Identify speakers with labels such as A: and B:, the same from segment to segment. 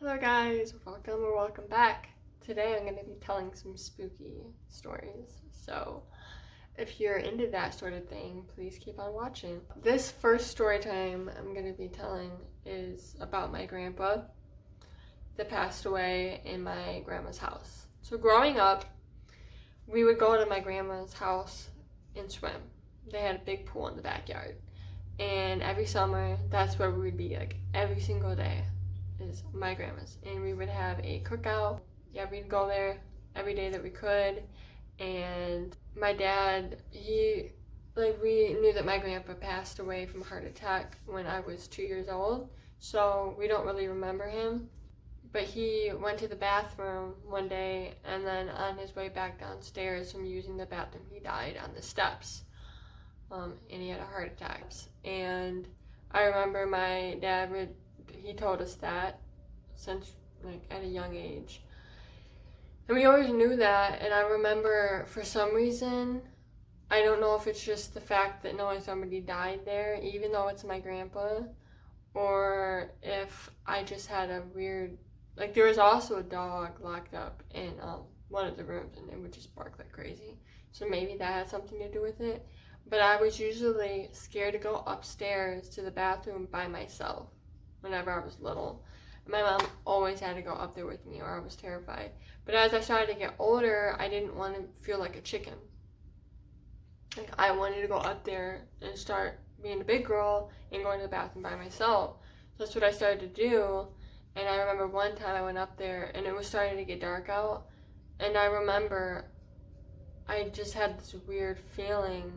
A: Hello guys, welcome or welcome back. Today I'm going to be telling some spooky stories. So if you're into that sort of thing, please keep on watching. This first story time I'm going to be telling is about my grandpa that passed away in my grandma's house. So growing up, we would go to my grandma's house and swim. They had a big pool in the backyard. And every summer, that's where we would be, like every single day is my grandma's. And we would have a cookout. Yeah, we'd go there every day that we could. And my dad, we knew that my grandpa passed away from a heart attack when I was 2 years old. So we don't really remember him. But he went to the bathroom one day, and then on his way back downstairs from using the bathroom, he died on the steps. And he had a heart attack. And I remember my dad he told us that since at a young age. And we always knew that, and I remember for some reason, I don't know if it's just the fact that knowing somebody died there, even though it's my grandpa, or if I just had a weird, there was also a dog locked up in one of the rooms, and it would just bark like crazy. So maybe that had something to do with it. But I was usually scared to go upstairs to the bathroom by myself whenever I was little. My mom always had to go up there with me, or I was terrified. But as I started to get older, I didn't want to feel like a chicken. I wanted to go up there and start being a big girl and going to the bathroom by myself. So that's what I started to do. And I remember one time I went up there and it was starting to get dark out. And I remember I just had this weird feeling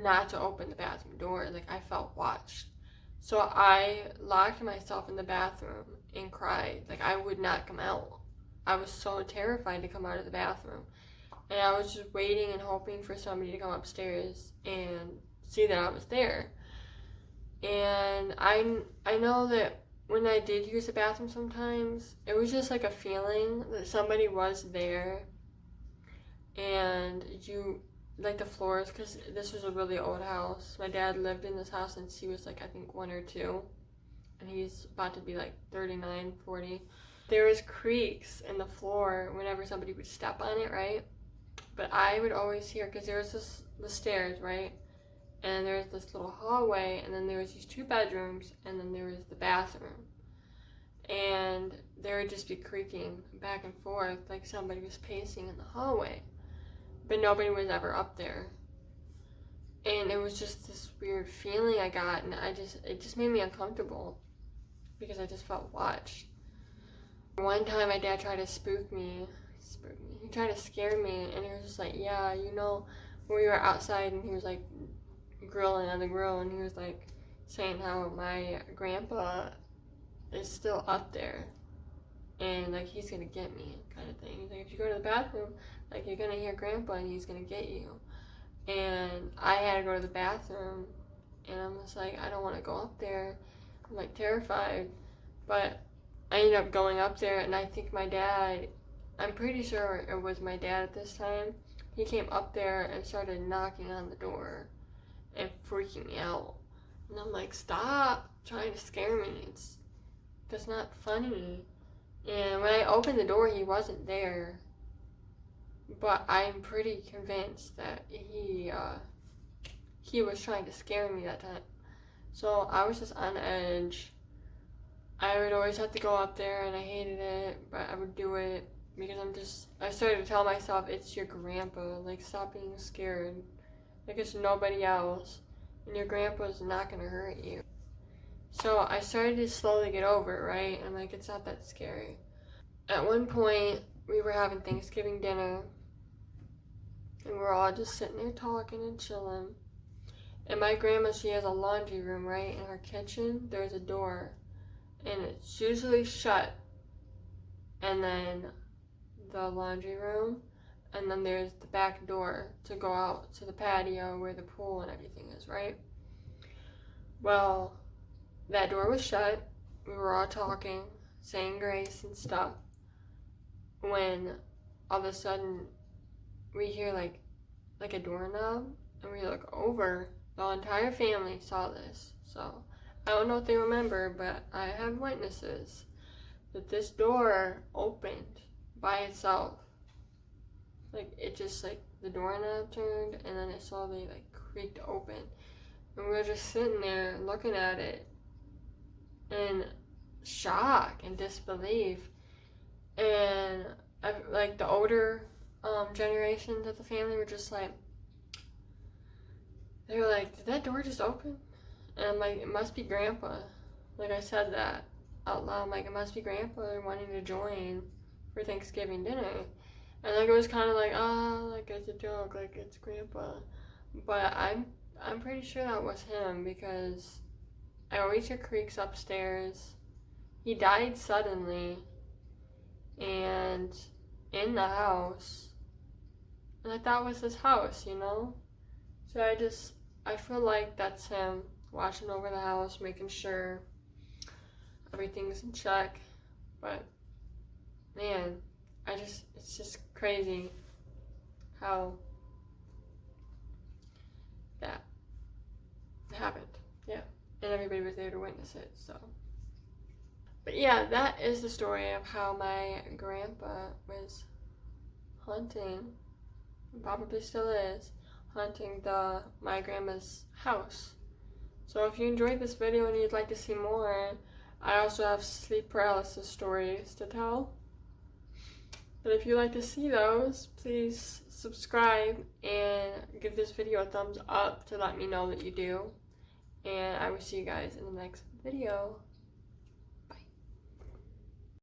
A: not to open the bathroom door. I felt watched. So I locked myself in the bathroom and cried. I would not come out. I was so terrified to come out of the bathroom. And I was just waiting and hoping for somebody to come upstairs and see that I was there. And I know that when I did use the bathroom sometimes, it was just like a feeling that somebody was there. And the floors, because this was a really old house. My dad lived in this house since he was I think 1 or 2. And he's about to be 39, 40. There was creaks in the floor whenever somebody would step on it, right? But I would always hear, because there was the stairs, right? And there was this little hallway, and then there was these 2 bedrooms, and then there was the bathroom. And there would just be creaking back and forth, like somebody was pacing in the hallway. But nobody was ever up there. And it was just this weird feeling I got, and it just made me uncomfortable because I just felt watched. One time my dad tried to spook me. He tried to scare me, and he was just yeah, when we were outside and he was grilling on the grill, and he was saying how my grandpa is still up there and he's gonna get me kind of thing. He's if you go to the bathroom, you're gonna hear grandpa and he's gonna get you. And I had to go to the bathroom, and I'm just I don't want to go up there. I'm terrified. But I ended up going up there, and I think my dad, I'm pretty sure it was my dad at this time, he came up there and started knocking on the door and freaking me out. And I'm stop trying to scare me. That's not funny. And when I opened the door, he wasn't there. But I'm pretty convinced that he was trying to scare me that time. So I was just on edge. I would always have to go up there, and I hated it, but I would do it because I started to tell myself, it's your grandpa, stop being scared. It's nobody else, and your grandpa's not gonna hurt you. So I started to slowly get over it, right? I'm it's not that scary. At one point, we were having Thanksgiving dinner, and we're all just sitting there talking and chilling. And my grandma, she has a laundry room, right? In her kitchen, there's a door, and it's usually shut. And then the laundry room, and then there's the back door to go out to the patio where the pool and everything is, right? Well, that door was shut. We were all talking, saying grace and stuff, when all of a sudden we hear a doorknob, and we look over. The entire family saw this. So I don't know if they remember, but I have witnesses. that this door opened by itself. Like, it just, like, the doorknob turned, and then it slowly, like, creaked open. And we were just sitting there looking at it in shock and disbelief. And, like, the older generations of the family were just like, they were like, did that door just open? And I'm like, it must be Grandpa. Like, I said that out loud. I'm like, it must be Grandpa wanting to join for Thanksgiving dinner. And like, it was kind of like, like, it's a joke, like, it's Grandpa. But I'm pretty sure that was him, because I always hear creaks upstairs. He died suddenly, and in the house. And I thought it was his house, you know? So I feel like that's him watching over the house, making sure everything's in check. But, man, it's just crazy how that happened. Yeah. And everybody was there to witness it, so. But yeah, that is the story of how my grandpa was hunting, probably still is, hunting my grandma's house. So if you enjoyed this video and you'd like to see more, I also have sleep paralysis stories to tell. But if you'd like to see those, please subscribe and give this video a thumbs up to let me know that you do. And I will see you guys in the next video.